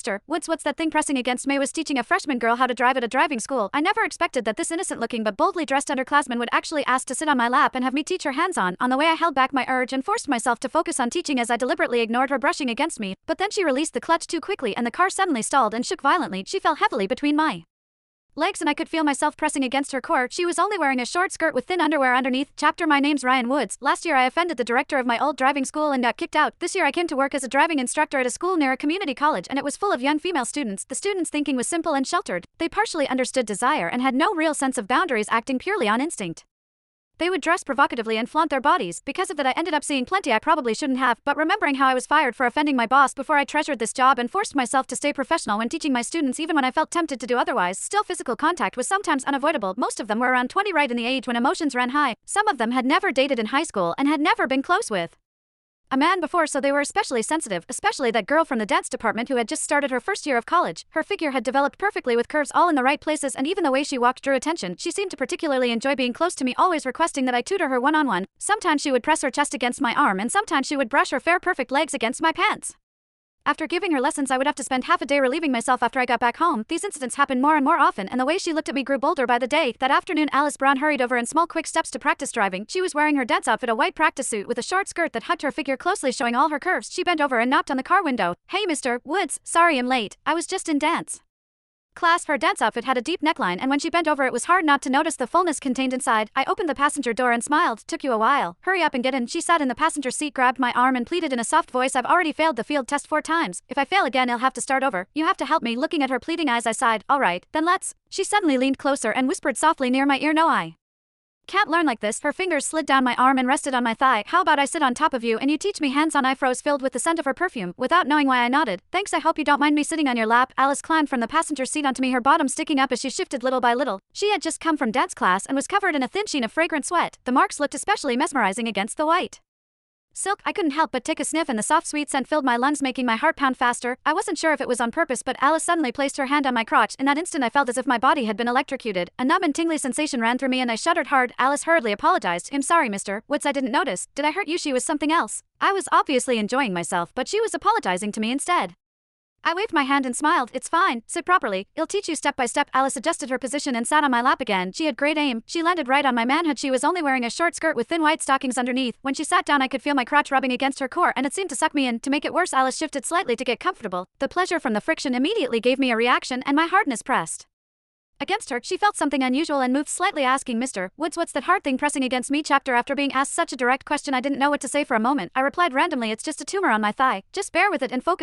Mr. Woods, what's that thing pressing against me?" was teaching a freshman girl how to drive at a driving school. I never expected that this innocent-looking but boldly dressed underclassman would actually ask to sit on my lap and have me teach her hands-on. On the way, I held back my urge and forced myself to focus on teaching as I deliberately ignored her brushing against me. But then she released the clutch too quickly and the car suddenly stalled and shook violently. She fell heavily between my legs and I could feel myself pressing against her core. She was only wearing a short skirt with thin underwear underneath. Chapter: My name's Ryan Woods. Last year I offended the director of my old driving school and got kicked out. This year I came to work as a driving instructor at a school near a community college, and it was full of young female students. The students' thinking was simple and sheltered. They partially understood desire and had no real sense of boundaries, acting purely on instinct. They would dress provocatively and flaunt their bodies. Because of that, I ended up seeing plenty I probably shouldn't have, but remembering how I was fired for offending my boss before, I treasured this job and forced myself to stay professional when teaching my students, even when I felt tempted to do otherwise. Still, physical contact was sometimes unavoidable. Most of them were around 20, right in the age when emotions ran high. Some of them had never dated in high school and had never been close with a man before, so they were especially sensitive, especially that girl from the dance department who had just started her first year of college. Her figure had developed perfectly with curves all in the right places, and even the way she walked drew attention. She seemed to particularly enjoy being close to me, always requesting that I tutor her one-on-one. Sometimes she would press her chest against my arm, and sometimes she would brush her fair perfect legs against my pants. After giving her lessons, I would have to spend half a day relieving myself after I got back home. These incidents happened more and more often, and the way she looked at me grew bolder by the day. That afternoon, Alice Brown hurried over in small quick steps to practice driving. She was wearing her dance outfit, a white practice suit with a short skirt that hugged her figure closely, showing all her curves. She bent over and knocked on the car window. "Hey, Mr. Woods, sorry I'm late. I was just in dance class." Her dance outfit had a deep neckline, and when she bent over it was hard not to notice the fullness contained inside. I opened the passenger door and smiled. "Took you a while. Hurry up and get in." She sat in the passenger seat, grabbed my arm and pleaded in a soft voice, "I've already failed the field test 4 times. If I fail again, I'll have to start over. You have to help me." Looking at her pleading eyes, I sighed. "All right, then let's." She suddenly leaned closer and whispered softly near my ear, "No, I can't learn like this." Her fingers slid down my arm and rested on my thigh. "How about I sit on top of you and you teach me hands-on?" I froze, filled with the scent of her perfume. Without knowing why, I nodded. "Thanks, I hope you don't mind me sitting on your lap." Alice climbed from the passenger seat onto me, her bottom sticking up as she shifted little by little. She had just come from dance class and was covered in a thin sheen of fragrant sweat. The marks looked especially mesmerizing against the white silk. I couldn't help but take a sniff, and the soft sweet scent filled my lungs, making my heart pound faster. I wasn't sure if it was on purpose, but Alice suddenly placed her hand on my crotch. In that instant I felt as if my body had been electrocuted. A numb and tingly sensation ran through me and I shuddered hard. Alice hurriedly apologized. "I'm sorry, Mr. Woods, I didn't notice. Did I hurt you?" She was something else. I was obviously enjoying myself, but she was apologizing to me instead. I waved my hand and smiled. "It's fine. Sit properly. I'll teach you step by step." Alice adjusted her position and sat on my lap again. She had great aim. She landed right on my manhood. She was only wearing a short skirt with thin white stockings underneath. When she sat down, I could feel my crotch rubbing against her core, and it seemed to suck me in. To make it worse, Alice shifted slightly to get comfortable. The pleasure from the friction immediately gave me a reaction, and my hardness pressed against her. She felt something unusual and moved slightly, asking, "Mr. Woods, what's that hard thing pressing against me?" Chapter: After being asked such a direct question, I didn't know what to say for a moment. I replied randomly, "It's just a tumor on my thigh. Just bear with it and focus